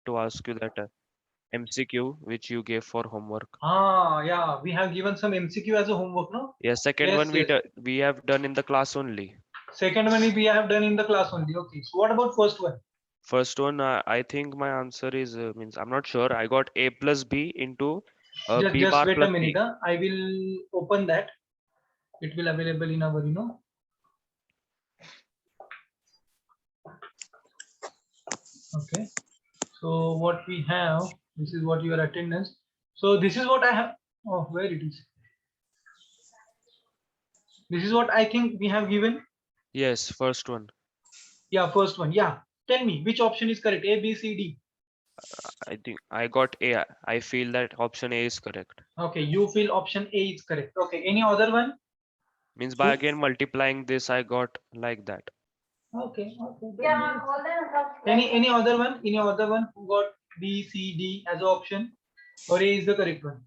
to ask you that MCQ which you gave for homework. Yeah, we have given some MCQ as a homework, no? Yeah, second Yes, one yes. we have done in the class only. Second one we have done in the class only. Okay. So what about first one? First one, I think my answer is means I'm not sure. I got A plus B into B Just bar wait a plus minute. C. I will open that. It will available in our, Okay. So what we have, this is what your attendance. So this is what I have. Oh, where it is? This is what I think we have given. Yes, first one. Yeah, first one. Yeah. Tell me which option is correct? A, B, C, D. I think I got A. I feel that option A is correct. Okay, you feel option A is correct. Okay, any other one? Means by again multiplying this, I got like that. Okay, okay. Yeah, any other one? Any other one who got B, C, D as an option? Or A is the correct one?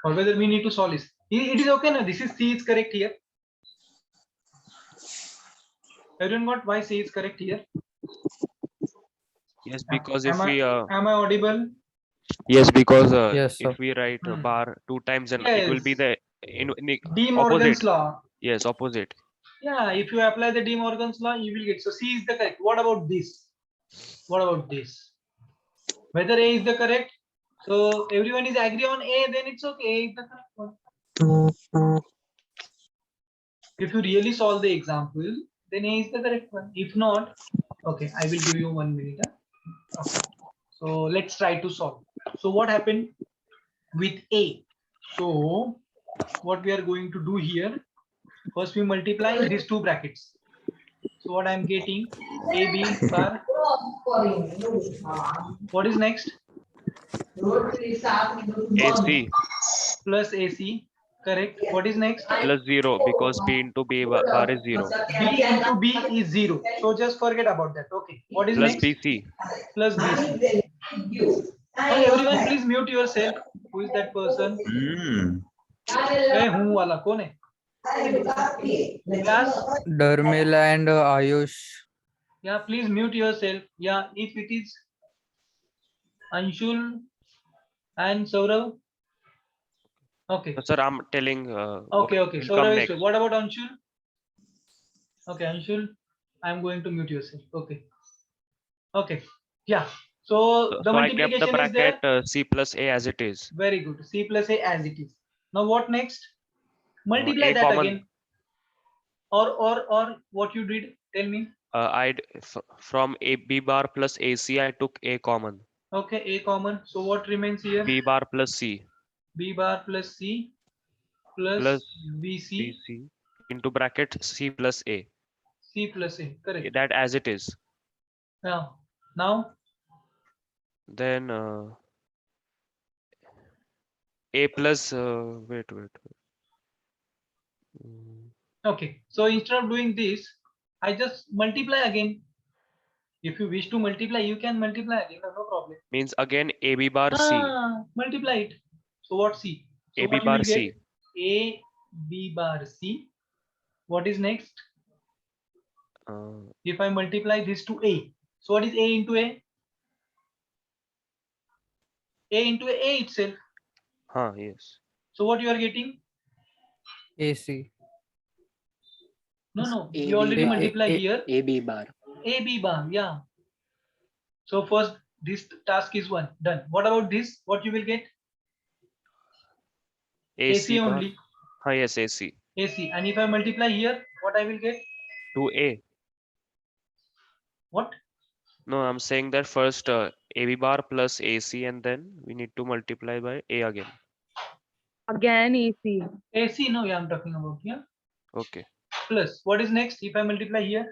Or whether we need to solve this? It is okay now. This is C is correct here. Everyone got why C is correct here? Yes, because if Am I we audible? yes, because Yes, sir. if we write bar two times, then it will Yes. be the De opposite. Morgan's law. Yes, opposite. Yeah, if you apply the De Morgan's law, you will get. So C is the correct. What about this? What about this? Whether A is the correct. So everyone is agree on A, then it's okay. A is the correct one. If you really solve the example, then A is the correct one. If not, okay, I will give you 1 minute. Okay. So let's try to solve. So what happened with A? So what we are going to do here, first we multiply these two brackets. So what I'm getting, AB bar. What is next? AC Plus AC. Correct. What is next? plus 0 because B into bar is 0. B into B is 0. So just forget about that. Okay. What is Plus next? BC. Plus BC. Okay, everyone please mute yourself. Who is that person? Hey, who wala? कौन है? Class? Dharmila and Ayush. Yeah, please mute yourself. Yeah, if it is Anshul and Saurav. Okay. No, sir, I'm telling. Okay. Will come Saurav is. next. What about Anshul? Okay, Anshul, I'm going to mute yourself. Okay. Okay. Yeah. So the So I kept the multiplication is there. bracket C plus A as it is. Very good. C plus A as it is. Now what next? Multiply A that common. again. Or what you did? Tell me. From A B bar plus AC, I took A common. Okay, A common. So what remains here? B bar plus C. B bar plus C plus BC. BC into bracket C plus A. C plus A. Correct. That as it is. Yeah. Now Then A plus. Wait. okay. So instead of doing this, I just multiply again. If you wish to multiply, you can multiply again. No problem. Means again AB bar C. Multiply it. So what C? So AB what you bar will get? C. A B bar C. What is next? If I multiply this to A, so what is A into A? A into A itself. Yes. So what you are getting? AC. No. You already multiply here. AB bar. AB bar. Yeah. So first this task is done. What about this? What you will get? AC bar. only. Yes, AC. AC. And if I multiply here, what I will get? 2A. What? No, I'm saying that first AB bar plus AC and then we need to multiply by A again. Again AC. AC, no, yeah, I'm talking about here. Okay. Plus, what is next? If I multiply here?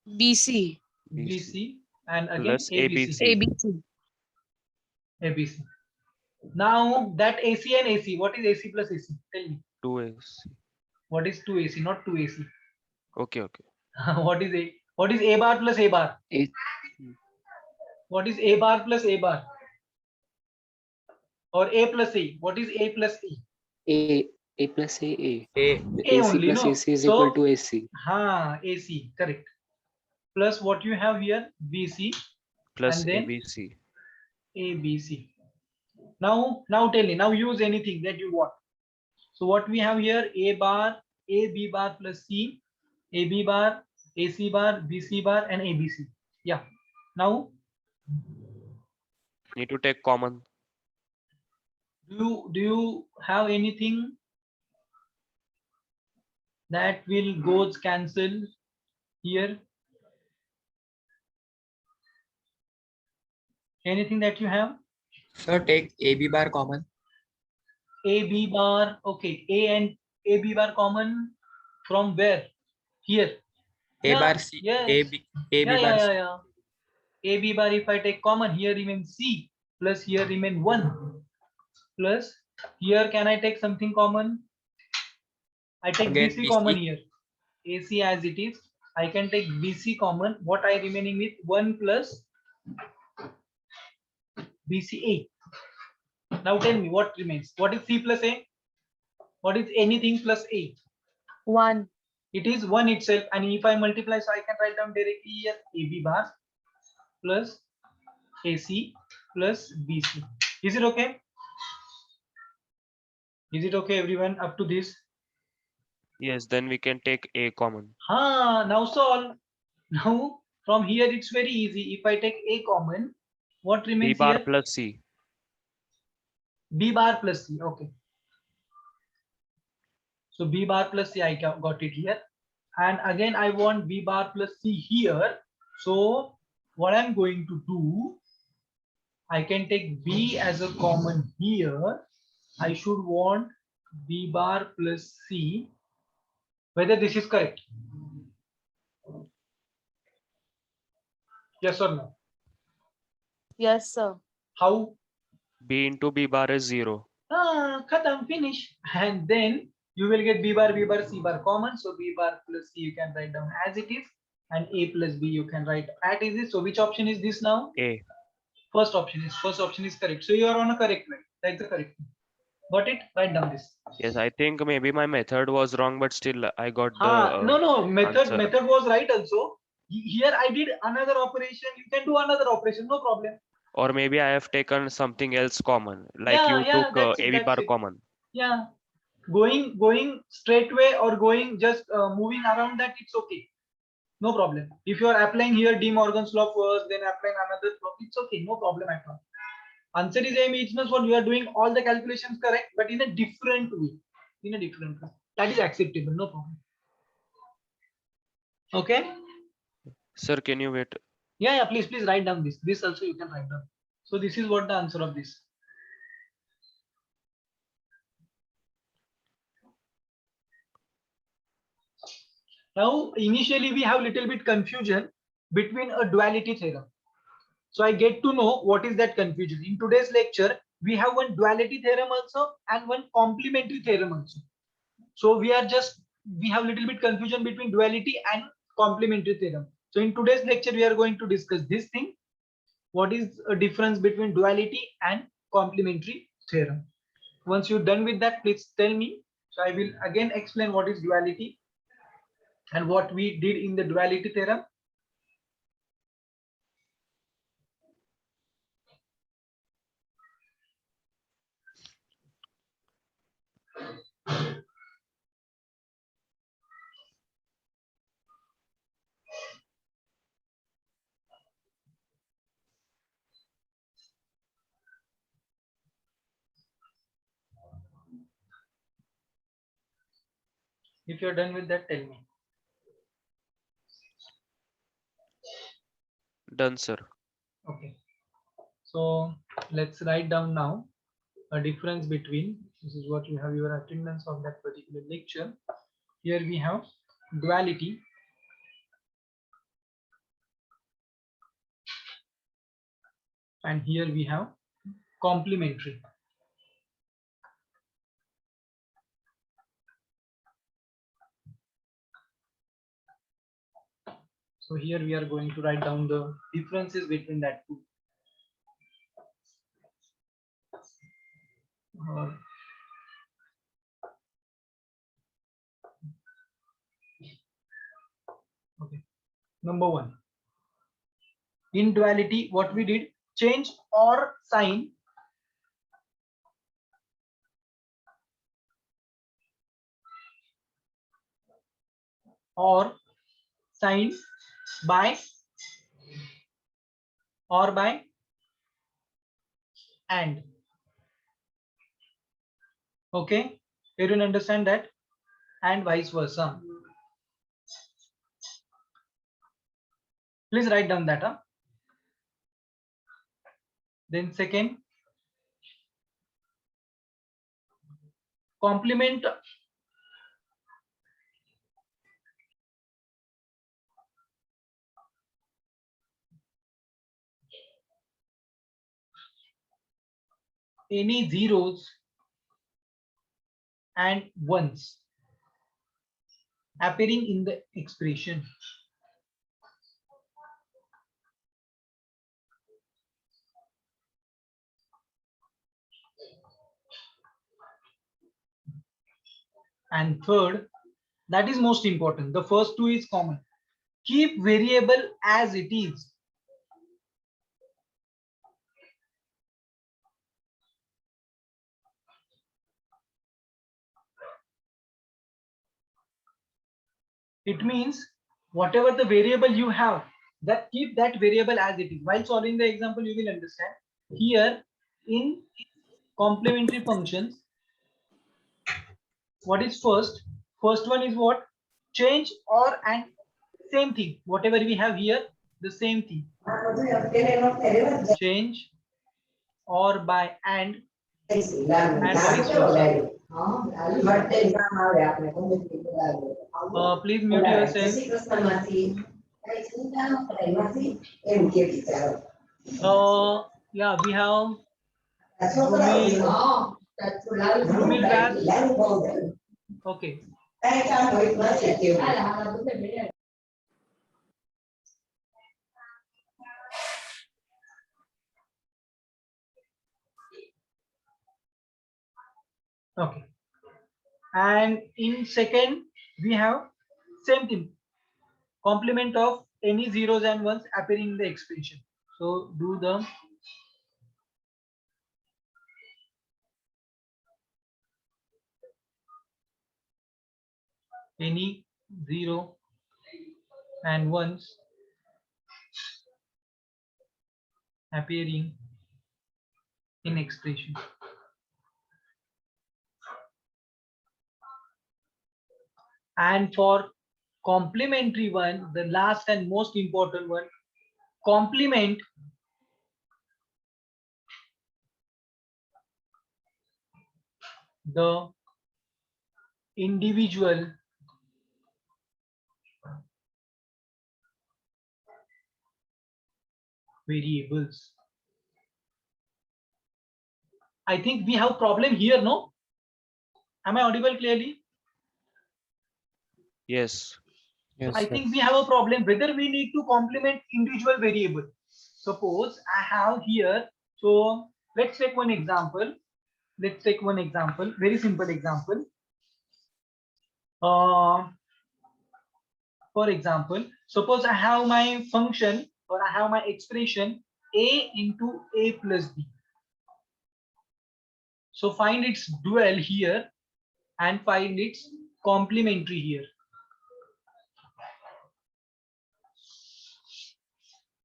BC. BC and again plus ABC. ABC. ABC. Now that AC and AC, what is AC plus AC? Tell me. 2AC. What is 2AC? Not 2AC. Okay. What is A? What is A bar plus A bar? A. What is A bar plus A bar? Or A plus A? What is A plus A? A plus A. A AC only, plus no? AC is So, equal to AC. AC, correct. plus what you have here, BC, plus and then ABC. ABC. Now tell me, now use anything that you want. So what we have here, A bar, AB bar plus C, AB bar, AC bar, BC bar, and ABC. Yeah. Now, Need to take common. do you have anything that will goes cancel here? Anything that you have? Sir, take AB bar common. AB bar, okay. A and AB bar common from where? Here. A Yeah, bar C. yes. AB Yeah, bar C. yeah. AB bar, if I take common, here remains C, plus here remain 1, plus here can I take something common? I take Again, BC BC. common here. AC as it is. I can take BC common. What I remaining with 1 plus BCA. Now tell me what remains. What is C plus A? What is anything plus A? 1. It is 1 itself. And if I multiply, so I can write down directly here AB bar plus AC plus BC. Is it okay? Is it okay, everyone, up to this? Yes, then we can take A common. Now solve. Now from here it's very easy. If I take A common, what B remains bar here? plus C. B bar plus C. Okay. So B bar plus C, I got it here. And again, I want B bar plus C here. So what I'm going to do, I can take B as a common here. I should want B bar plus C. Whether this is correct? Yes or no? Yes, sir. How? B into B bar is 0. Khatam, finish. And then you will get B bar, C bar common. So B bar plus C you can write down as it is. And A plus B you can write as it is. So which option is this now? A. First option is correct. So you are on a correct way. That's the correct thing. Got it? Write down this. Yes, I think maybe my method was wrong, but still I got the No, answer. method was right also. Here I did another operation. You can do another operation, no problem. Or maybe I have taken something else common, like you Yeah, took that's it. AB bar That's it. common. Yeah, going straight way or going just moving around that, it's okay. No problem. If you are applying here De Morgan's law first, then applying another law, it's okay. No problem at all. Answer is same. It means what you are doing all the calculations correct, but in a different way. In a different way. That is acceptable. No problem. Okay. Sir, can you wait? Yeah. Please write down this. This also you can write down. So this is what the answer of this. Now, initially we have little bit confusion between a duality theorem. So I get to know what is that confusion. In today's lecture, we have one duality theorem also and one complementary theorem also. So we have little bit confusion between duality and complementary theorem. So in today's lecture, we are going to discuss this thing. What is a difference between duality and complementary theorem? Once you're done with that, please tell me. So I will again explain what is duality and what we did in the duality theorem. If you're done with that, tell me. Done, sir. Okay. So let's write down now a difference between, this is what you have your attendance of that particular lecture. Here we have duality and here we have complementary. So here we are going to write down the differences between that two. Okay. Number one, In duality, what we did, change or sign or sign by or by and. Okay, everyone understand that? And vice versa. Please write down that. Huh? Then second, complement any zeros and ones appearing in the expression. And third, that is most important. The first two is common. Keep variable as it is. It means whatever the variable you have, that keep that variable as it is. While solving the example, you will understand. Here in complementary functions, what is first? First one is what? Change or and same thing. Whatever we have here, the same thing. Change or by and vice versa. Please mute yourself. Yeah, we have Brumil Gas. Okay. Okay. And in second, we have same thing. Complement of any zeros and ones appearing in the expression. So do the any zero and ones appearing in expression. And for complementary one, the last and most important one, complement the individual variables. I think we have problem here, no? Am I audible clearly? Yes. Yes, I sir. think we have a problem whether we need to complement individual variable. Suppose I have here, so let's take one example. Let's take one example, very simple example. For example, suppose I have my function or I have my expression a into a plus b. So find its dual here and find its complementary here.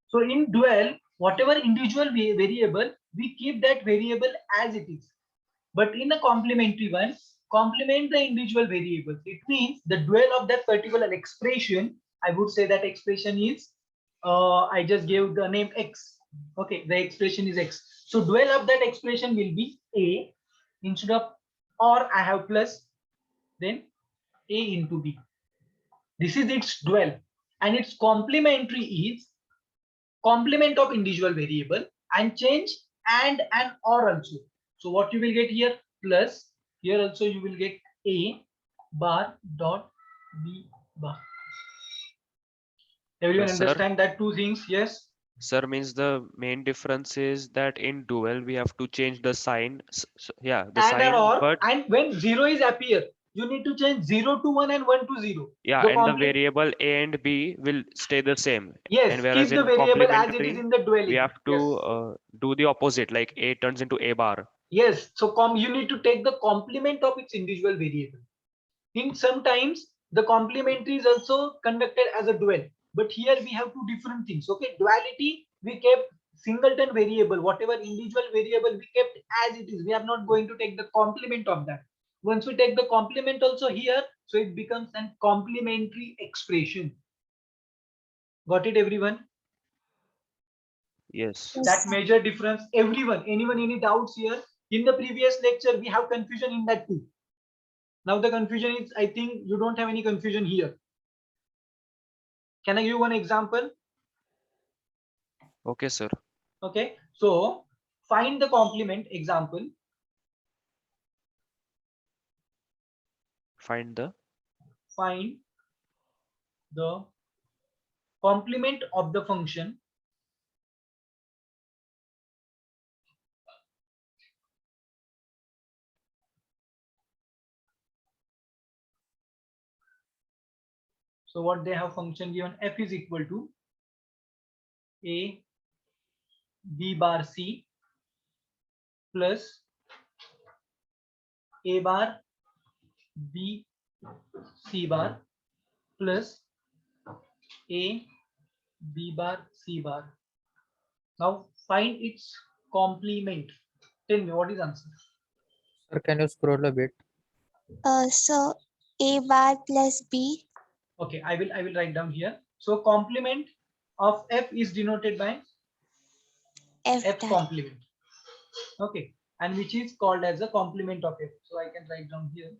So in dual, whatever individual variable, we keep that variable as it is. But in a complementary one, complement the individual variables. It means the dual of that particular expression, I would say that expression is, I just gave the name x. Okay, the expression is x. So dual of that expression will be a instead of or I have plus, then a into b. This is its dual, and its complementary is complement of individual variable and change and or also. So what you will get here, plus here also you will get a bar dot b bar. Everyone Sir? understand that two things? Yes. Sir, means the main difference is that in dual we have to change the sign. Yeah, the And sign, or but and when zero is appear, you need to change 0 to 1 and 1 to 0. Yeah, The and the compli- variable a and b will stay the same. Yes, And keep whereas the in variable as it is complementary, in the we duality. have to Yes. do the opposite, like a turns into a bar. Yes, so you need to take the complement of its individual variable. In sometimes the complementary is also conducted as a dual, but here we have two different things. Okay, duality we kept singleton variable, whatever individual variable we kept as it is. We are not going to take the complement of that. Once we take the complement also here, so it becomes an complementary expression. Got it, everyone? Yes. That major difference. Everyone, anyone, any doubts here? In the previous lecture, we have confusion in that too. Now the confusion is, I think you don't have any confusion here. Can I give one example? Okay, sir. Okay, so find the complement example. Find the Find the complement of the function so what they have function given f is equal to a b bar c plus a bar b c bar plus a b bar c bar. Now find its complement. Tell me what is answer. Sir, can you scroll a bit? So A bar plus B. Okay, I will write down here. So complement of f is denoted by F f dash. complement. Okay, and which is called as a complement of f. So I can write down here.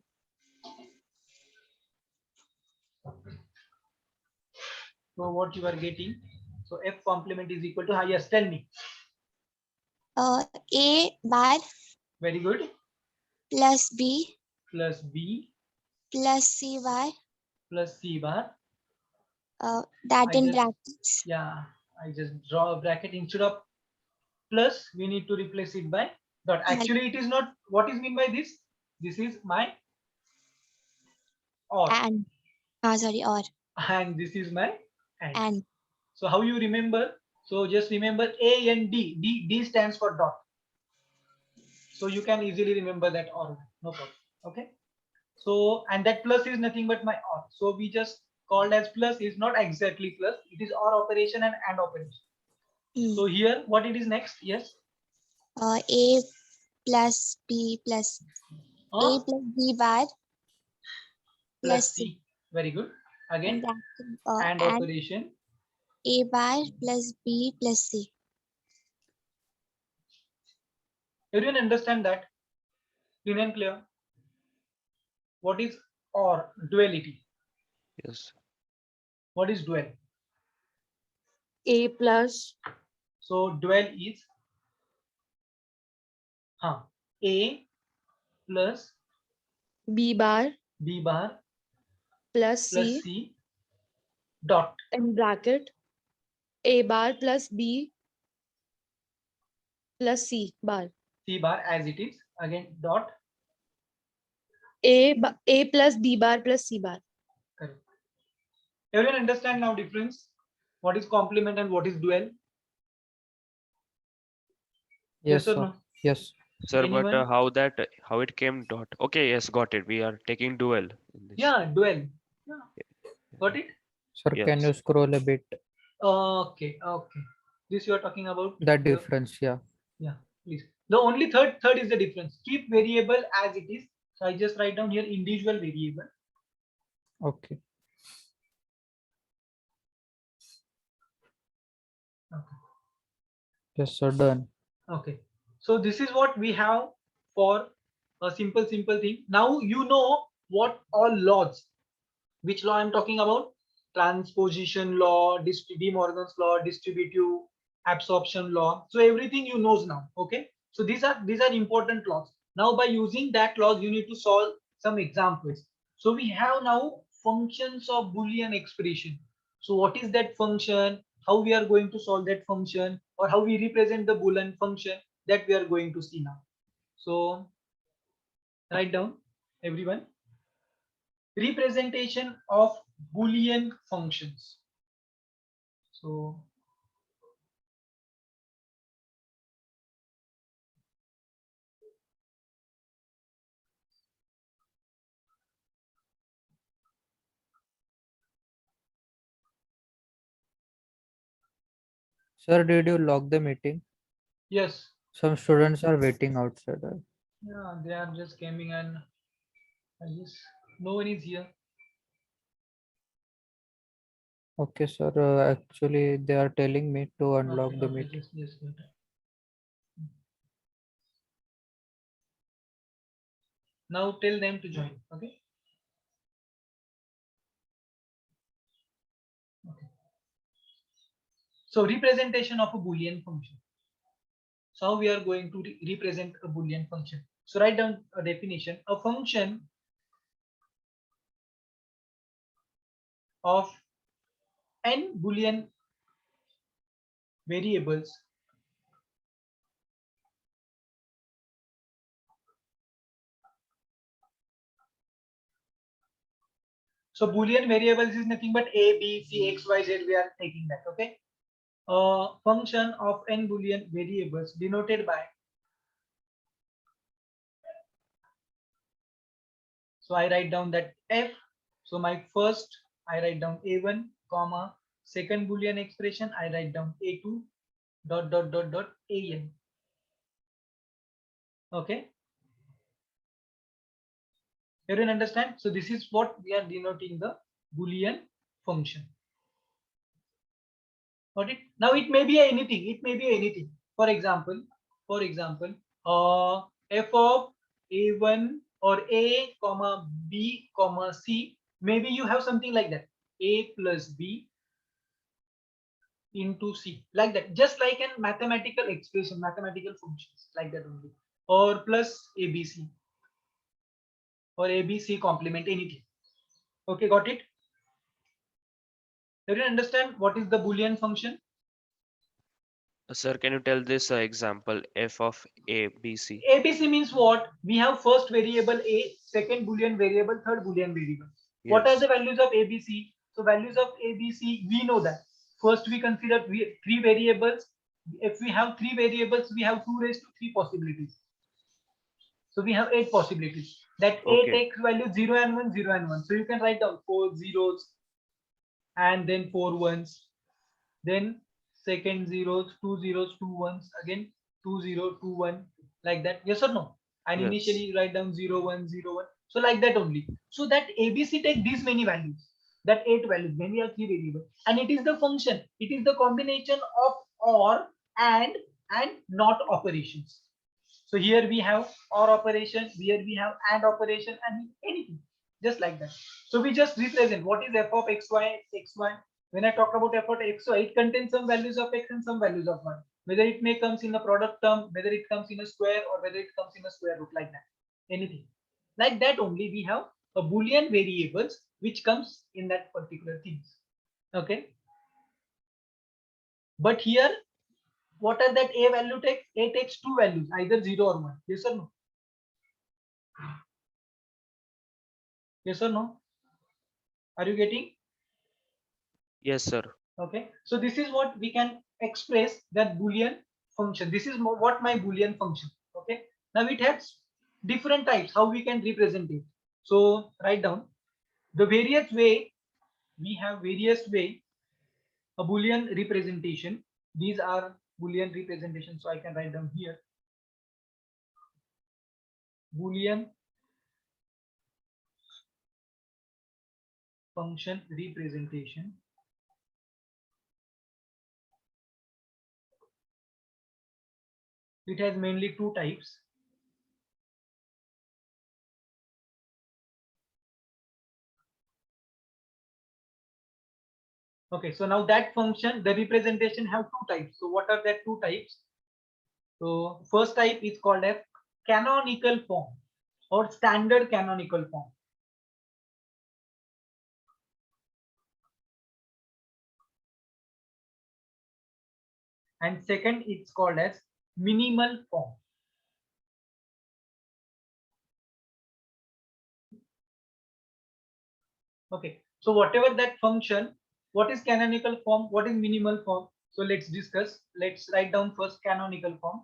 So what you are getting? So f complement is equal to, yes, tell me. A bar Very good. plus B Plus b plus C bar. plus c bar. That I in just- brackets. Yeah, I just draw a bracket instead of plus. We need to replace it by dot. Actually, it is not. What is mean by this? This is my or, And sorry, or and this is my and. and. So how you remember? So just remember A and D. D stands for dot. So you can easily remember that or, no problem. Okay. So and that plus is nothing but my or. So we just called as plus is not exactly plus. It is or operation and operation. So here what it is next? Yes. A plus B plus A plus B bar Plus plus C. C. Very good. Again And and operation. A bar plus B plus C. Everyone understand that? Clean and clear. What is or? Duality. yes. What is dual? A plus So dual is A plus B bar B bar plus plus C C dot. in bracket A bar plus B plus C bar. C bar as it is. Again dot. A plus B bar plus C bar. Correct. Everyone understand now difference? What is complement and what is dual? Yes, or sir. no? Yes. Sir, but Anyone? how it came dot? Okay, yes, got it. We are taking dual in this. Yeah, dual. Yeah. Got it? Sir, can Yes. you scroll a bit? Okay. This you are talking about The difference, yeah. Yeah, please. The only third is the difference. Keep variable as it is. So I just write down here individual variable. Okay. Okay. Yes, sir, done. Okay. So this is what we have for a simple thing. Now you know what all laws. Which law I'm talking about? Transposition law, De Morgan's law, distributive absorption law. So everything you knows now. Okay. So these are important laws. Now by using that laws, you need to solve some examples. So we have now functions of Boolean expression. So what is that function? How we are going to solve that function, or how we represent the Boolean function, that we are going to see now. So write down, everyone. representation of Boolean functions. So Sir, did you lock the meeting? yes, Some students are waiting outside. yeah, they are just coming and I guess no one is here. Okay, sir. Actually, they are telling me to unlock Okay, the okay, meeting. just wait. Now tell them to join. Okay. Okay. So representation of a Boolean function. So how we are going to represent a Boolean function. So write down a definition. A function of n Boolean variables so Boolean variables is nothing but a, b, c, x, y, z. We are taking that. Okay. A function of n Boolean variables denoted by. So I write down that f. So my first I write down a1 comma second Boolean expression I write down a2 dot dot dot dot an. Okay. Everyone understand? So this is what we are denoting the Boolean function. Got it? Now it may be anything. It may be anything. For example, f of a1 or a comma b comma c. Maybe you have something like that. A plus b into c, like that. Just like an mathematical expression, mathematical functions, like that only. Or plus abc or abc complement, anything. Okay, got it? Do you understand what is the Boolean function? Sir, can you tell this example f of a, b, c? ABC means what? We have first variable a, second Boolean variable, third Boolean variable. What are Yes. the values of ABC? So values of ABC, we know that. First we consider three variables. If we have three variables, we have 2 raised to 3 possibilities. So we have 8 possibilities. That a Okay. takes value 0 and 1, 0 and 1. So you can write down 4 zeros and then 4 ones. Then second zeros, 2 zeros, 2 ones, again 2 0, 2 1, like that. Yes or no? And Yes. initially you write down 0 1 0 1. So like that only. So that ABC take these many values, that 8 values. Then we have 3 variables, and it is the function. It is the combination of or and not operations. So here we have or operation, here we have and operation, and anything just like that. So we just represent what is f of xy. When I talk about f of xy, it contains some values of x and some values of y. Whether it may comes in a product term, whether it comes in a square, or whether it comes in a square root, like that. Anything like that only. We have a Boolean variables which comes in that particular things. Okay. But here, what are that a value takes? A takes 2 values, either 0 or 1. Yes or no? Yes or no? Are you getting? Yes, sir. Okay. So this is what we can express that Boolean function. This is what my Boolean function. Okay. Now it has different types, how we can represent it. So write down the various way. We have various way a Boolean representation. These are Boolean representation. So I can write down here Boolean function representation. It has mainly 2 types. Okay, so now that function, the representation have 2 types. So what are that 2 types? So first type is called as canonical form or standard canonical form. And second, it's called as minimal form. Okay. So whatever that function, what is canonical form? What is minimal form? So let's discuss. Let's write down first canonical form.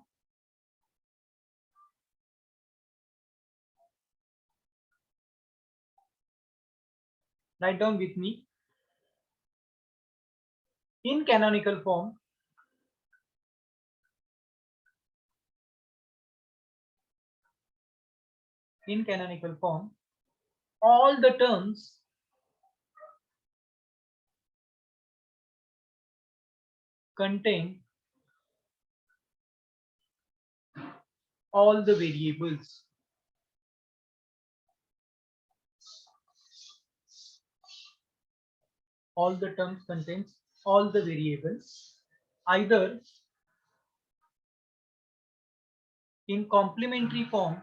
Write down with me. In canonical form, all the terms contain all the variables. All the terms contains all the variables, either in complementary form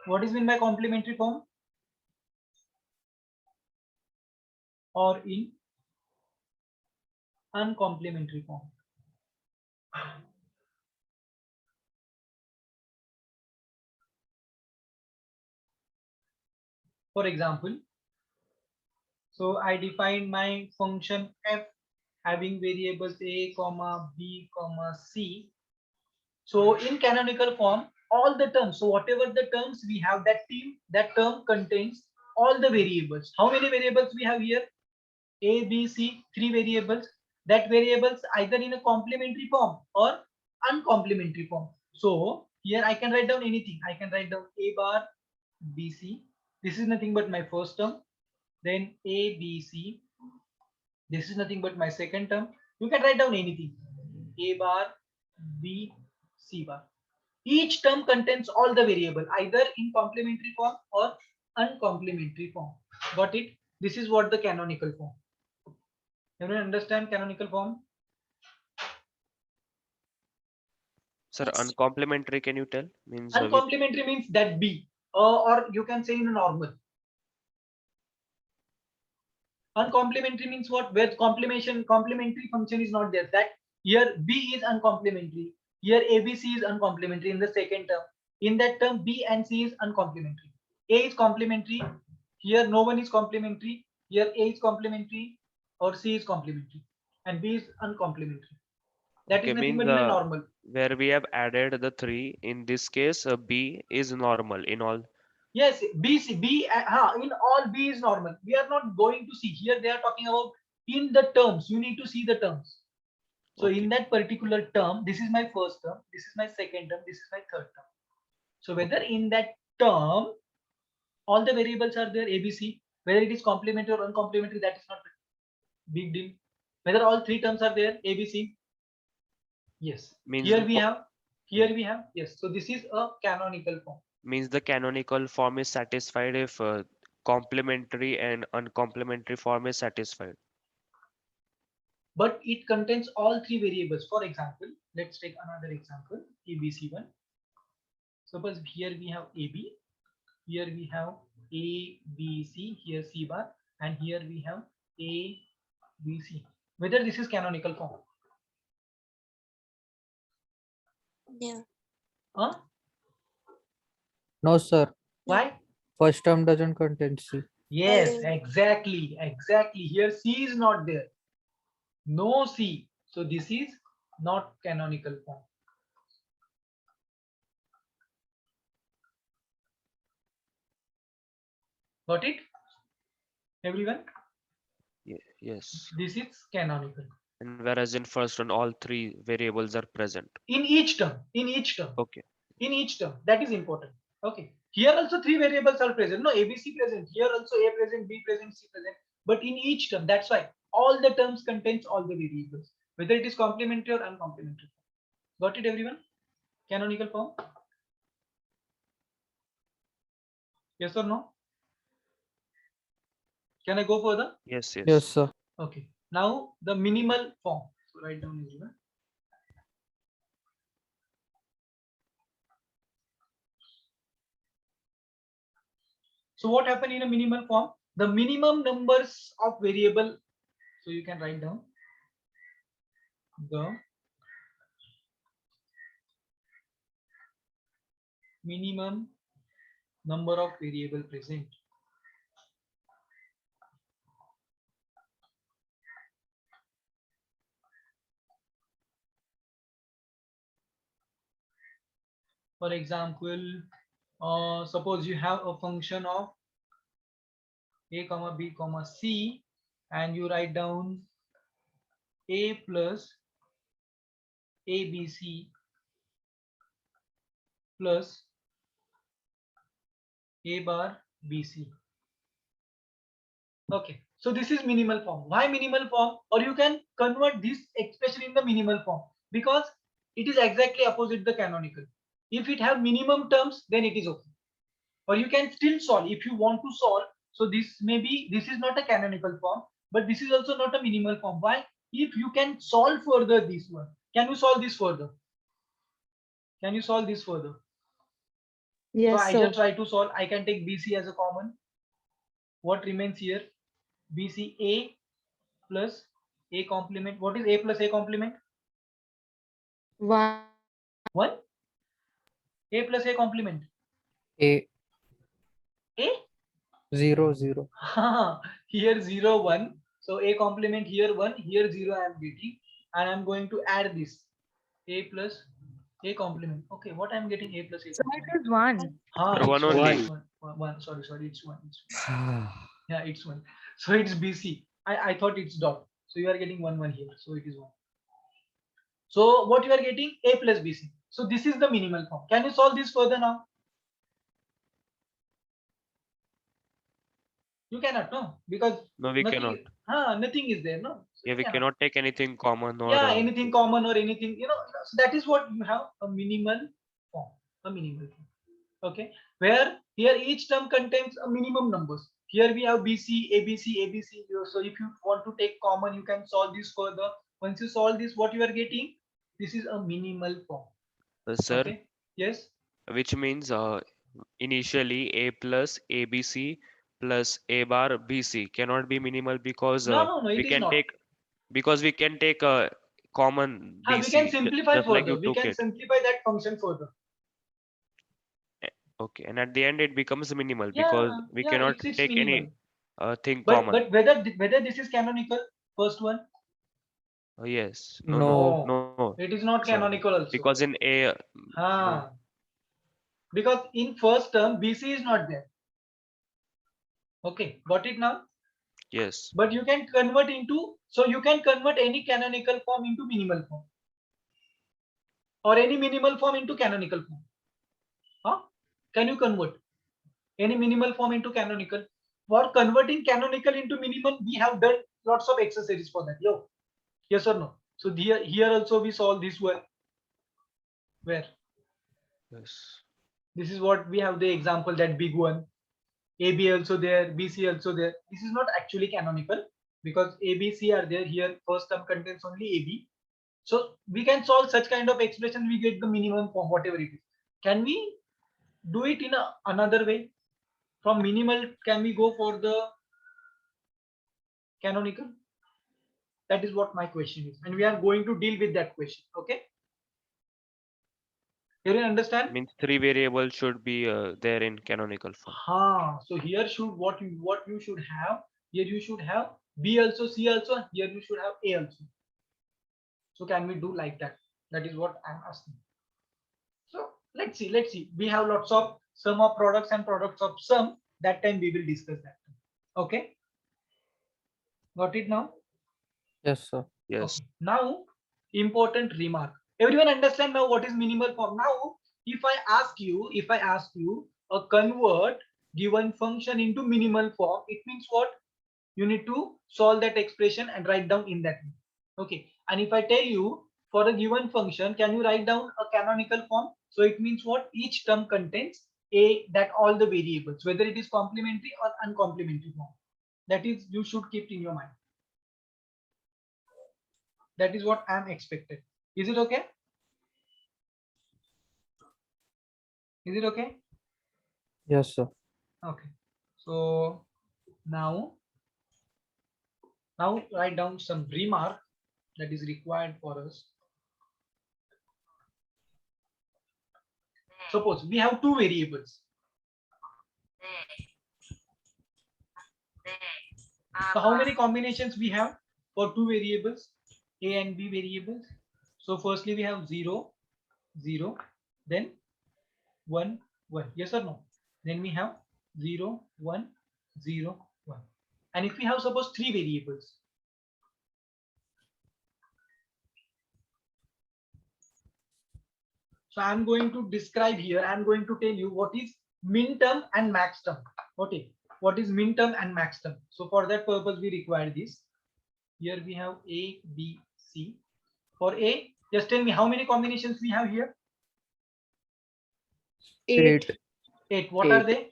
what is meant by complementary form, or in uncomplementary form. For example, so I define my function f having variables a, comma b, comma c. So in canonical form, all the terms, so whatever the terms we have, that term contains all the variables. How many variables we have here? A, B, C, 3 variables. That variables either in a complementary form or uncomplementary form. So here I can write down anything. I can write down A bar, B, C. This is nothing but my first term. Then A, B, C. This is nothing but my second term. You can write down anything. A bar, B, C bar. Each term contains all the variable either in complementary form or uncomplementary form. Got it? This is what the canonical form. Everyone understand canonical form? Sir, Yes. uncomplimentary, can you tell? Means Uncomplementary means that B, or you can say in a normal. Uncomplimentary means what? Where complementary function is not there. That here B is uncomplimentary. Here ABC is uncomplimentary in the second term. In that term, B and C is uncomplimentary. A is complementary. Here no one is complementary. Here A is complementary or C is complementary, and B is uncomplimentary. That okay, is nothing means but in a normal. where we have added the 3, in this case, B is normal in all. Yes, B, C, B, in all B is normal. We are not going to see here. They are talking about in the terms. You need to see the terms. So Okay. in that particular term, this is my first term, this is my second term, this is my third term. So whether in that term, all the variables are there, ABC, whether it is complementary or uncomplimentary, that is not a big deal. Whether all 3 terms are there, ABC. Yes. Means Here the we have, yes. So this is a canonical form. means the canonical form is satisfied if complementary and uncomplementary form is satisfied. But it contains all 3 variables. For example, let's take another example, ABC1. Suppose here we have AB, here we have A, B, C, here C bar, and here we have A, B, C. Whether this is canonical form? No. Huh? No, sir. Why? First term doesn't contain C. Yes, Although- exactly. Here C is not there. No C. So this is not canonical form. Got it? Everyone? Yes. This is canonical. And whereas in first one, all 3 variables are present. In each term. Okay. In each term. That is important. Okay. Here also 3 variables are present. No, ABC present. Here also A present, B present, C present. But in each term, that's why all the terms contains all the variables, whether it is complementary or uncomplimentary. Got it, everyone? Canonical form? Yes or no? Can I go further? Yes, yes. Yes, sir. Okay. Now the minimal form. So write down everyone. So what happened in a minimal form? The minimum numbers of variable. So you can write down the minimum number of variable present. For example, suppose you have a function of a comma b comma c, and you write down a plus abc plus a bar bc. Okay, so this is minimal form. Why minimal form? Or you can convert this expression in the minimal form, because it is exactly opposite the canonical. If it have minimum terms, then it is okay. Or you can still solve if you want to solve. So this is not a canonical form, but this is also not a minimal form. Why? If you can solve further this one, can you solve this further? Can you solve this further? So Yes, I sir. just try to solve. I can take BC as a common. What remains here? BC A plus A complement. What is A plus A complement? 1. 1. A plus A complement. A A? 0 0. Here 0 1. So A complement here 1, here 0 I am getting, and I'm going to add this A plus A complement. Okay, what I'm getting? A plus A So complement. it is 1. Ah, One it's only. It's one. Sorry, it's one. Yeah, it's 1. So it's BC. I thought it's dot. So you are getting 1 1 here. So it is 1. So what you are getting? A plus BC. So this is the minimal form. Can you solve this further now? You cannot, no, because No, we cannot. nothing is there, no. So Yeah, you we cannot take anything common or yeah, anything common or anything, so that is what you have, a minimal form. Okay, where here each term contains a minimum numbers. Here we have BC, ABC, ABC. So if you want to take common, you can solve this further. Once you solve this, what you are getting? This is a minimal form. sir, Okay. Yes. which means initially A plus ABC plus A bar BC cannot be minimal because No, we it is can not. take we can take a common We can BC simplify just like further. you We took can it. simplify that function further. Okay, and at the end it becomes minimal Yeah, because we cannot it's take minimal. any thing But common. whether this is canonical, first one? Yes, No. no, It is not sir. canonical also. Because in A, Ah, because in first term BC is not there. Okay, got it now? yes, But you can convert into, so you can convert any canonical form into minimal form, or any minimal form into canonical form. Huh? Can you convert any minimal form into canonical? For converting canonical into minimal, we have done lots of exercises for that. Yo, yes or no? So here also we solve this one. Where yes. this is what we have the example, that big one. AB also there, BC also there. This is not actually canonical because ABC are there. Here first term contains only AB. So we can solve such kind of expression. We get the minimum form, whatever it is. Can we do it in another way? From minimal, can we go for the canonical? That is what my question is, and we are going to deal with that question. Okay. You understand? Means 3 variables should be there in canonical form. So here should what you should have, here you should have B also, C also, here you should have A also. So can we do like that? That is what I'm asking. So let's see. We have lots of sum of products and products of sum. That time we will discuss that. Okay. Got it now? Yes, sir. Yes, Okay. Now, important remark. Everyone understand now what is minimal form? Now, if I ask you a convert given function into minimal form, it means what? You need to solve that expression and write down in that way. Okay. And if I tell you for a given function, can you write down a canonical form? So it means what? Each term contains that all the variables, whether it is complementary or uncomplementary form. That is, you should keep in your mind. That is what I'm expected. Is it okay? Is it okay? Yes, sir. Okay. So now write down some remark that is required for us. Suppose we have two variables. So how many combinations we have for two variables, A and B variables? So firstly we have 0, 0, then 1, 1. Yes or no? Then we have 0, 1, 0, 1. And if we have suppose three variables, so I'm going to describe here, I'm going to tell you what is min term and max term. Okay, what is min term and max term? So for that purpose we require this. Here we have A, B, C. For A, just tell me how many combinations we have here? 8, 8. What are they?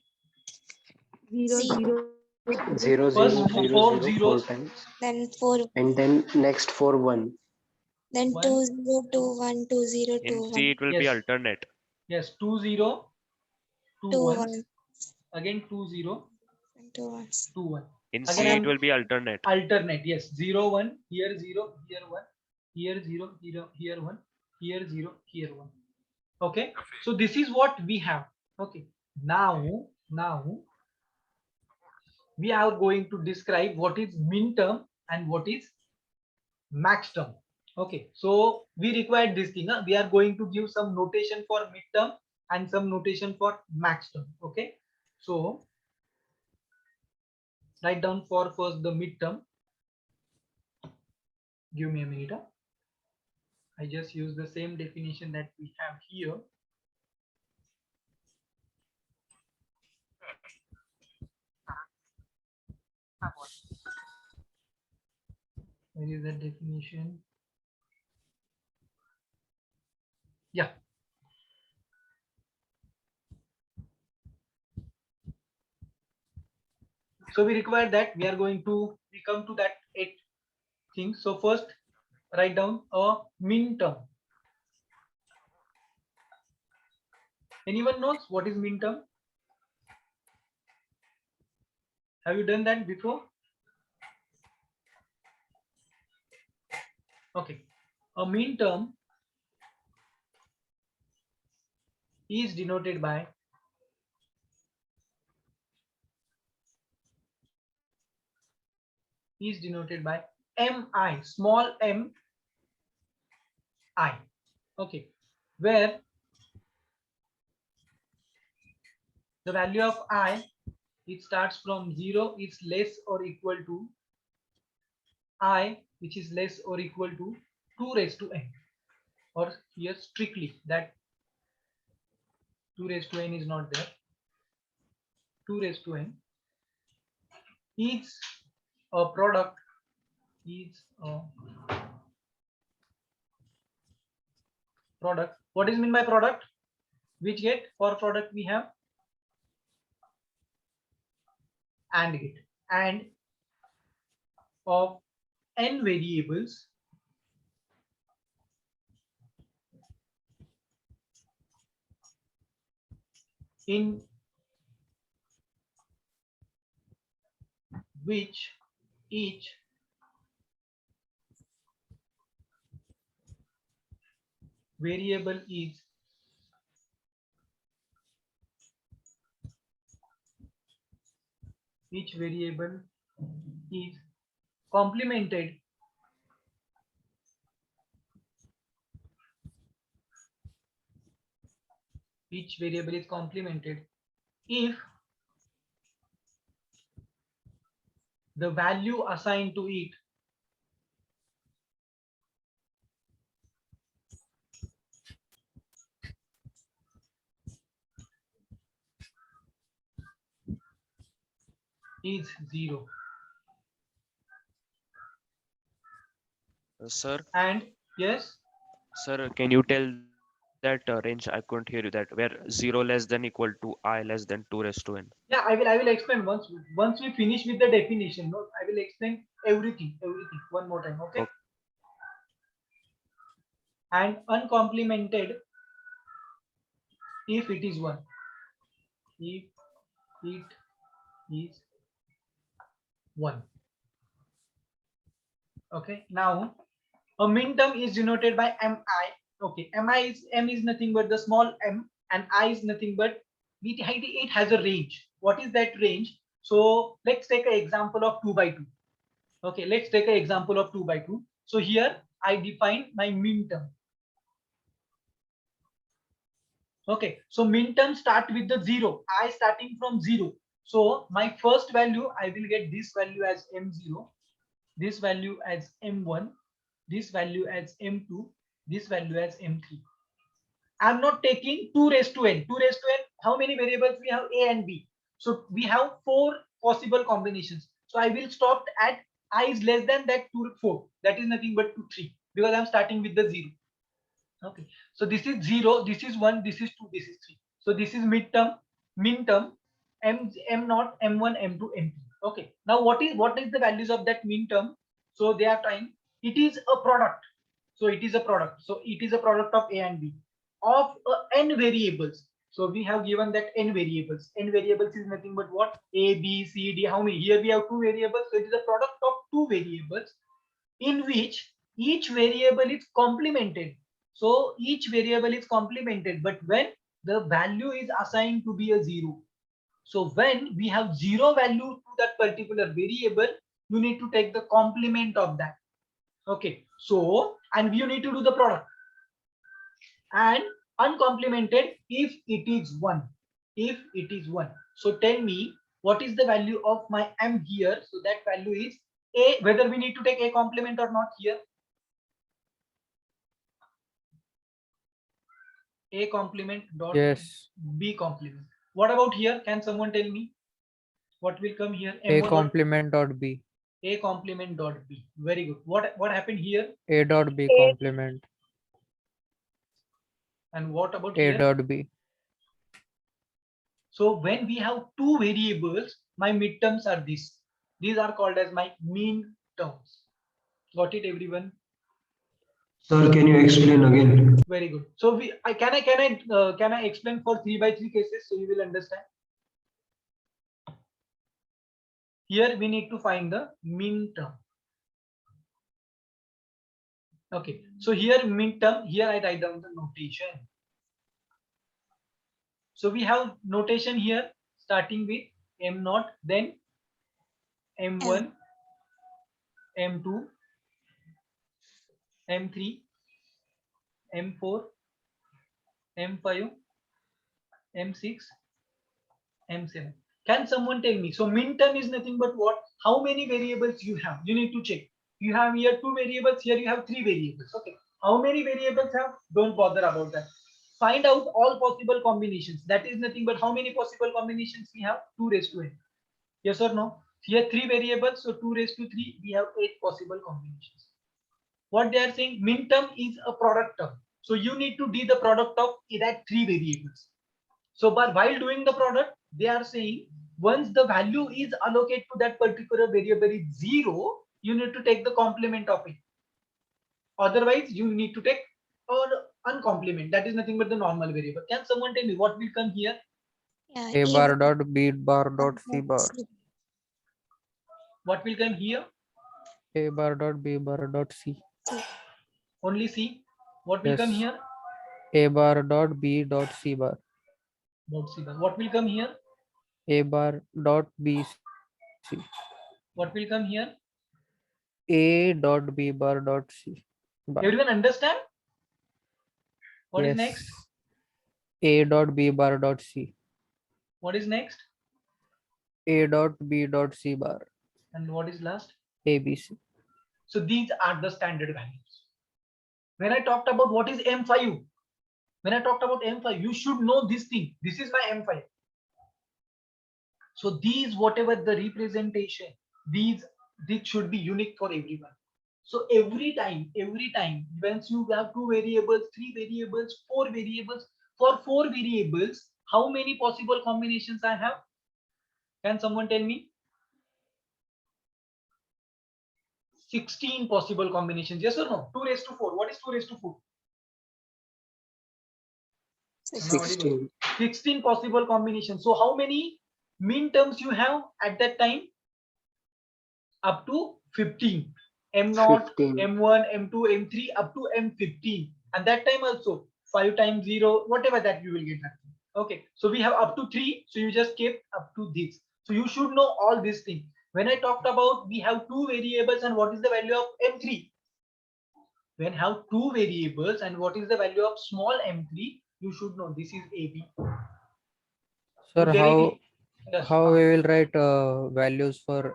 0, C. 0, 0 First 0 0 four 0 4 zeros, times, Then 4. and then next for 1. Then 1. 2 0 2 1 2 0 In 2 C 1 it will be Yes. alternate. Yes, 2 0, 2 2 1, 1 again 2 0, and 2 1. 2 1. In Again, C it I'm- will be alternate. Alternate, yes. 0 1, here 0, here 1, here 0, 0, here 1, here 0, here 1. Okay, so this is what we have. Okay, now we are going to describe what is min term and what is max term. Okay, so we require this thing. We are going to give some notation for midterm and some notation for max term. Okay, so write down for first the midterm. Give me a minute. I just use the same definition that we have here. Where is that definition? Yeah. So we require that we come to that 8 things. So first write down a min term. Anyone knows what is min term? Have you done that before? Okay. A min term is denoted by mi, small m I. Okay, where the value of I, it starts from 0, it's less or equal to I, which is less or equal to 2 raised to n, or here strictly that 2 raised to n is not there. 2 raised to n is a product, product. What is meant by product? Which gate? For product we have AND gate, and of n variables in which each variable is complemented if the value assigned to it is 0. Sir, And yes, sir, can you tell that range? I couldn't hear you. That where 0 less than equal to I less than 2 raised to n. yeah, I will explain once we finish with the definition. No, I will explain everything one more time. Okay. Okay. And uncomplemented if it is 1. If it is 1. Okay, now a min term is denoted by mi. Okay, m is nothing but the small m and I is nothing but it has a range. What is that range? So let's take an example of 2 by 2. Okay, let's take an example of 2 by 2. So here I define my min term. Okay, so min term start with the 0. I starting from 0. So my first value, I will get this value as m0, this value as m1, this value as m2, this value as m3. I'm not taking 2 raised to n. 2 raised to n, how many variables we have? A and B. So we have 4 possible combinations. So I will stop at I is less than that 2, 4. That is nothing but 2, 3, because I'm starting with the 0. Okay. So this is 0, this is 1, this is 2, this is 3. So this is midterm, min term, m0, m1, m2, m3. Okay. Now what is the values of that min term? So they are trying. It is a product. So it is a product. So it is a product of A and B of n variables. So we have given that n variables. N variables is nothing but what? A, B, C, D. How many? Here we have 2 variables. So it is a product of 2 variables in which each variable is complemented. So each variable is complemented, but when the value is assigned to be a 0. So when we have 0 value to that particular variable, you need to take the complement of that. Okay. So, and you need to do the product. And uncomplemented if it is 1. If it is 1. So tell me what is the value of my m here. So that value is a, whether we need to take a complement or not here. A complement dot Yes. B complement. What about here? Can someone tell me what will come here? A M1 complement dot B. A complement dot B. Very good. What happened here? A dot B A. complement. And what about A here? dot B. So when we have 2 variables, my midterms are this. These are called as my mean terms. Got it, everyone? Sir, can you explain again? Very good. So can I explain for 3 by 3 cases so you will understand? Here we need to find the min term. Okay. So here min term. Here I write down the notation. So we have notation here starting with m0, then m1, m2, m3, m4, m5, m6, m7. Can someone tell me? So min term is nothing but what? How many variables you have? You need to check. You have here 2 variables. Here you have 3 variables. Okay. How many variables have? Don't bother about that. Find out all possible combinations. That is nothing but how many possible combinations we have? 2 raised to n. Yes or no? Here 3 variables. So 2 raised to 3. We have 8 possible combinations. What they are saying? Min term is a product term. So you need to do the product of that 3 variables. So but while doing the product, they are saying once the value is allocated to that particular variable is 0, you need to take the complement of it. Otherwise, you need to take or uncomplement. That is nothing but the normal variable. Can someone tell me what will come here? Yeah, A bar dot B bar dot C bar. What will come here? A bar dot B bar dot C. Only C. What will come Yes. here? A bar dot B dot C bar. Dot C bar. What will come here? A bar dot B C. What will come here? A dot B bar dot C bar. Everyone understand? What is Yes. next? A dot B bar dot C. What is next? A dot B dot C bar. And what is last? ABC. So these are the standard values. When I talked about what is M5, when I talked about M5, you should know this thing. This is my M5. So these, whatever the representation, these should be unique for everyone. So every time, once you have 2 variables, 3 variables, 4 variables, for 4 variables, how many possible combinations I have? Can someone tell me? 16 possible combinations. Yes or no? 2 raised to 4. What is 2 raised to 4? 16. 16 possible combinations. So how many min terms you have at that time? Up to 15. M0, 15. M1, M2, M3, up to M15. And that time also, 5 times 0, whatever that you will get that thing. Okay, so we have up to 3, so you just keep up to this. So you should know all these things. When I talked about we have 2 variables and what is the value of m3, when have 2 variables and what is the value of small m3, you should know this is AB. Sir, Yes, how we will write values for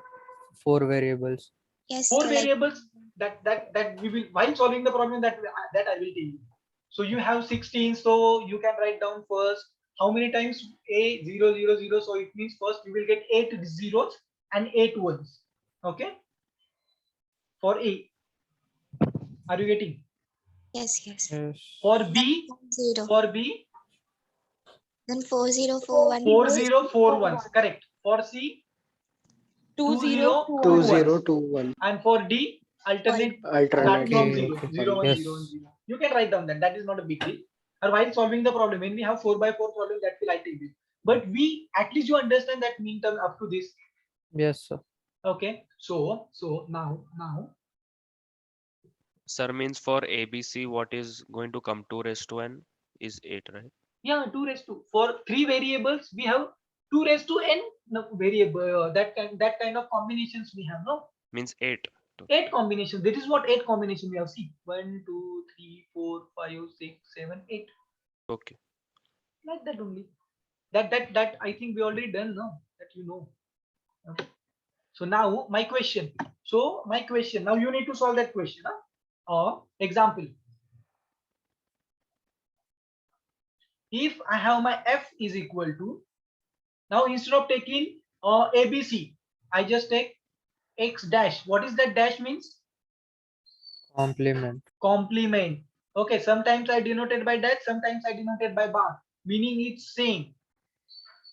4 variables? Yes, 4 sir, like variables that we will, while solving the problem, that I will tell you. So you have 16, so you can write down first how many times a 0 0 0, so it means first you will get 8 zeros and 8 ones. Okay, for a, are you getting? yes, yes. Yes. For b, 0. for b, Then 4041. 4 0 4 ones, correct. For c, 2 0 2 2 ones. 0 2 1. And for D, alternate start Alternate. from Okay, 0, okay. 0 1 Yes. 0 1 0. You can write down that. That is not a big deal. Or while solving the problem, when we have 4 by 4 problem, that will I take this. But we, at least you understand that mean term up to this. Yes, sir. Okay. So now Sir, means for ABC, what is going to come 2 raised to n is 8, right? yeah, 2 raised to, for 3 variables we have 2 raised to n variable, that kind of combinations we have, no? Means 8. 8 combinations. That is what 8 combination we have. See, 1 2 3 4 5 6 7 8. Okay. Like that only. That I think we already done, no? That you know. Okay. So now my question. So my question. Now you need to solve that question. Example. If I have my f is equal to, now instead of taking ABC, I just take x dash. What is that dash means? Complement. Complement. Okay, sometimes I denoted by dash, sometimes I denoted by bar, meaning it's same.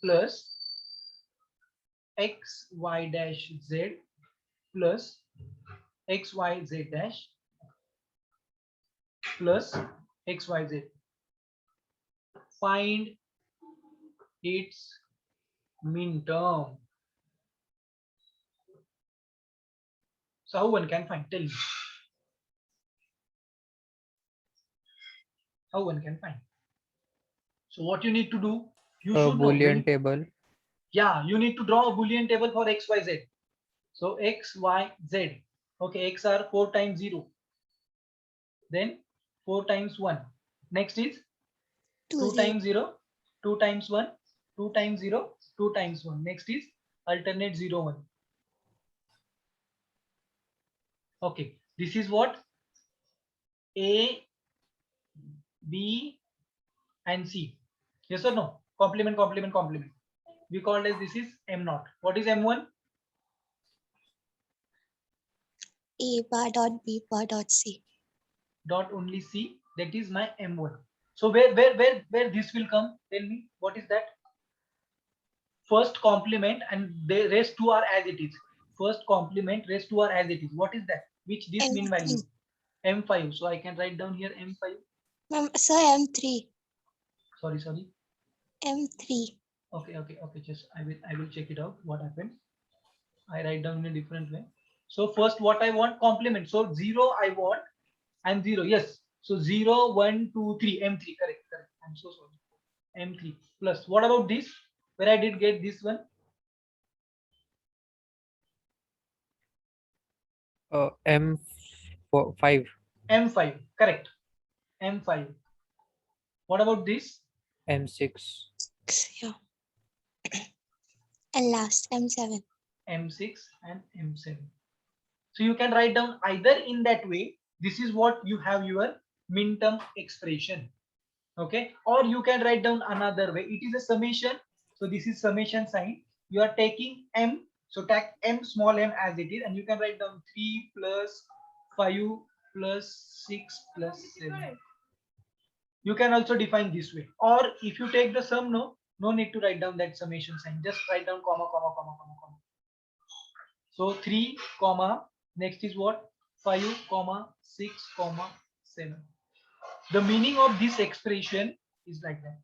Plus x y dash z plus x y z dash plus x y z. Find its min term. So how one can find? Tell me. How one can find? So what you need to do? You A should know. Boolean table. Yeah, you need to draw a Boolean table for x, y, z. So x, y, z. Okay, x are 4 times 0. Then 4 times 1. Next is 2 times 0, 2 times 1, 2 times 0, 2 times 1. Next is alternate 0, 1. Okay, this is what? A, B, and C. Yes or no? Complement, complement, complement. We called as this is M0. What is M1? A bar dot B bar dot C. Dot only C. That is my M1. So where this will come? Tell me, what is that? First complement and the rest 2 are as it is. First complement, rest 2 are as it is. What is that? Which this mean value? M5. So I can write down here M5. Sir, M3. Sorry. M3. Okay. Just I will check it out. What happened? I write down in a different way. So first what I want, complement. So 0 I want and 0. Yes. So 0, 1, 2, 3. M3. Correct. I'm so sorry. M3 plus. What about this? Where I did get this one? M5. M5. Correct. M5. What about this? M6. Yeah. And last, M7. M6 and M7. So you can write down either in that way. This is what you have your min term expression. Okay. Or you can write down another way. It is a summation. So this is summation sign. You are taking M. So take M small m as it is. And you can write down 3 plus 5 plus 6 plus 7. You can also define this way. Or if you take the sum, no need to write down that summation sign. Just write down comma. So 3 comma, next is what? 5 comma 6 comma 7. The meaning of this expression is like that.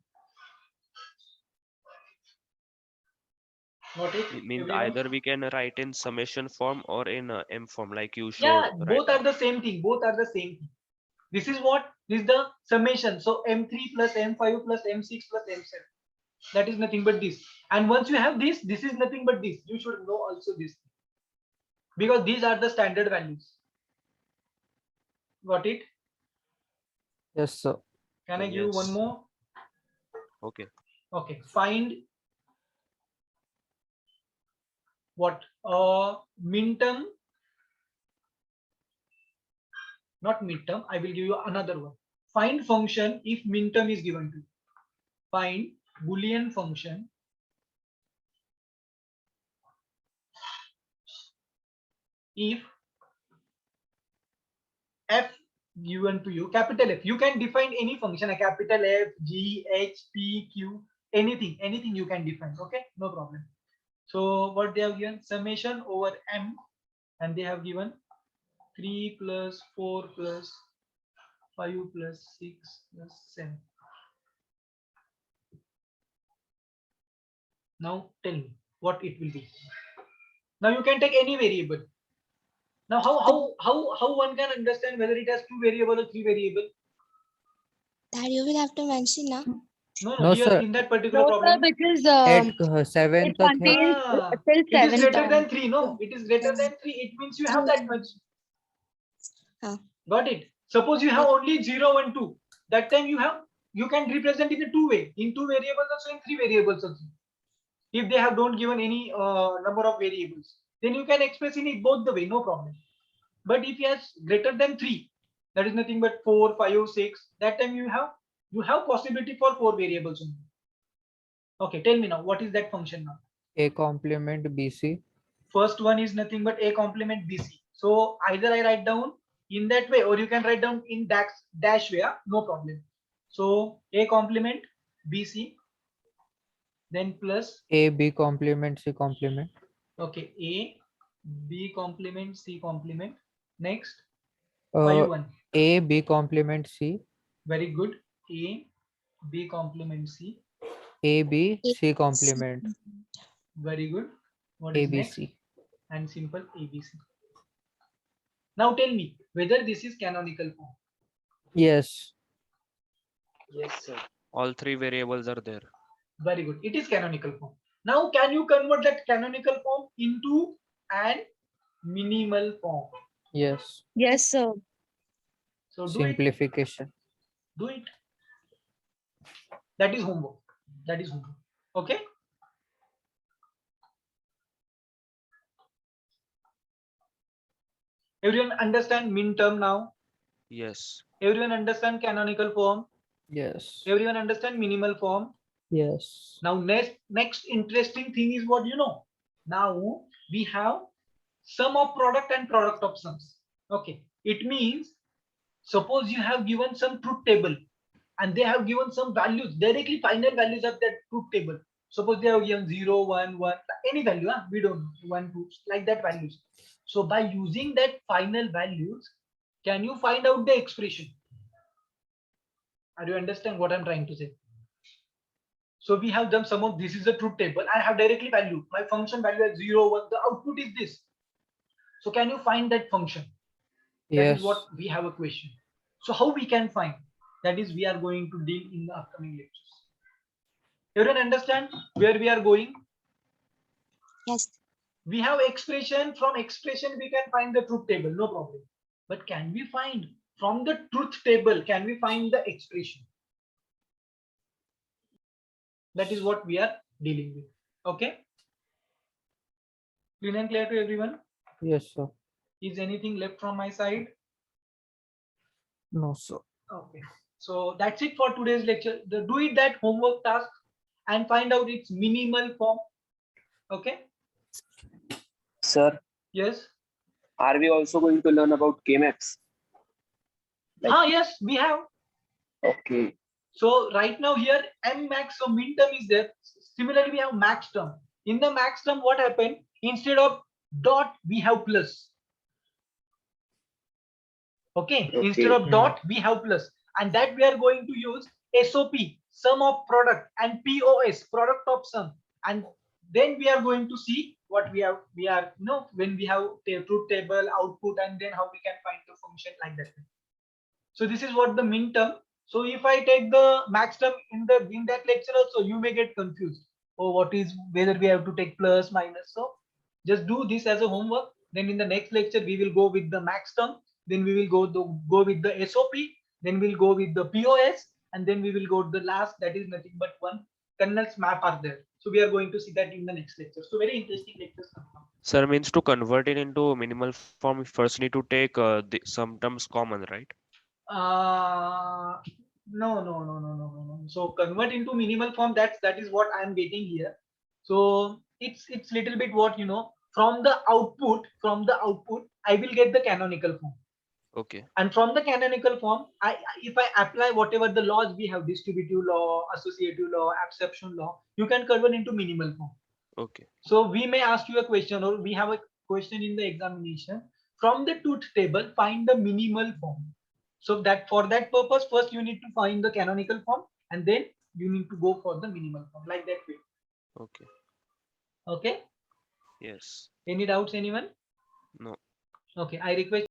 Got it? It means Everyone? either we can write in summation form or in M form, like you showed Yeah, right both now. are the same thing. Both are the same thing. This is what This is the summation. So M3 plus M5 plus M6 plus M7. That is nothing but this. And once you have this is nothing but this. You should know also this, because these are the standard values. Got it? Yes, sir. Can I give you one Yes. more? Okay. Okay. Find what? Minterm. Not midterm. I will give you another one. Find function if minterm is given to you. Find Boolean function if f given to you, capital F. You can define any function, a capital F, G, H, P, Q, anything you can define. Okay, no problem. So what they have given, summation over M, and they have given 3 plus 4 plus 5 plus 6 plus 7. Now tell me what it will be. Now you can take any variable. Now how one can understand whether it has 2 variable or 3 variable? That you will have to mention now. No, here sir. in that particular No, sir, problem. because At 7 it तक है. contains Ah, till it is 7 greater than terms. 3. No, it is greater than 3. It means you have that much. Ah. Got it? Suppose you have only 0 and 2. That time you can represent in a two way, in 2 variables also, in 3 variables also. If they have don't given any number of variables, then you can express in it both the way, no problem. But if you has greater than 3, that is nothing but 4, 5, 6. That time you have possibility for 4 variables only. Okay, tell me now, what is that function now? A complement BC. First one is nothing but A complement BC. So either I write down in that way, or you can write down in dash way, no problem. So A complement BC, then plus, A B complement C complement. okay, A, B complement, C complement. Next, Uh, 5 1. A B complement C. Very good. A, B complement C. A B C complement Very good. What is next? ABC. And simple ABC. Now tell me whether this is canonical form. Yes. Yes, sir. All 3 variables are there. Very good. It is canonical form. Now can you convert that canonical form into an minimal form? Yes. Yes, sir. So do it. Simplification. Do it. That is homework. That is homework. Okay. Everyone understand min term now? Yes. Everyone understand canonical form? Yes. Everyone understand minimal form? Yes. Now next interesting thing is what you know. Now we have sum of product and product of sums. Okay. It means suppose you have given some truth table and they have given some values, directly final values of that truth table. Suppose they have given 0, 1, 1, any value, we don't know, 1, 2, like that values. So by using that final values, can you find out the expression? Are you understand what I'm trying to say? So we have done some of this is a truth table. I have directly value. My function value is 0, 1. The output is this. So can you find that function? That Yes. is what we have a question. So how we can find? That is we are going to deal in the upcoming lectures. Everyone understand where we are going? Yes. We have expression. From expression we can find the truth table, no problem. But can we find from the truth table, can we find the expression? That is what we are dealing with. Okay. Clear and clear to everyone? Yes, sir. Is anything left from my side? No, sir. Okay. So that's it for today's lecture. Do it that homework task and find out its minimal form. Okay. Sir, Yes. are we also going to learn about K-maps? Yes, we have. Okay. So right now here M max, so min term is there. Similarly, we have max term. In the max term, what happened? Instead of dot, we have plus. Okay. Instead of dot, we have plus. And that we are going to use SOP, sum of product, and POS, product of sum. And then we are going to see what we are when we have truth table, output, and then how we can find the function like that. So this is what the min term. So if I take the max term in that lecture also, you may get confused. Oh, what is whether we have to take plus minus? So just do this as a homework. Then in the next lecture we will go with the max term. Then we will go with the SOP. Then we'll go with the POS, and then we will go to the last. That is nothing but one kernel's map are there. So we are going to see that in the next lecture. So very interesting lectures come up. Sir, means to convert it into minimal form, we first need to take some terms common, right? No. So convert into minimal form. That is what I am getting here. So it's little bit what from the output. I will get the canonical form, Okay. and from the canonical form, if I apply whatever the laws we have, distributive law, associative law, absorption law, you can convert into minimal form. Okay. So we may ask you a question, or we have a question in the examination. From the truth table, find the minimal form. So that for that purpose, first you need to find the canonical form, and then you need to go for the minimal form, like that way. Okay. Okay. Yes. Any doubts, anyone? No. Okay. I request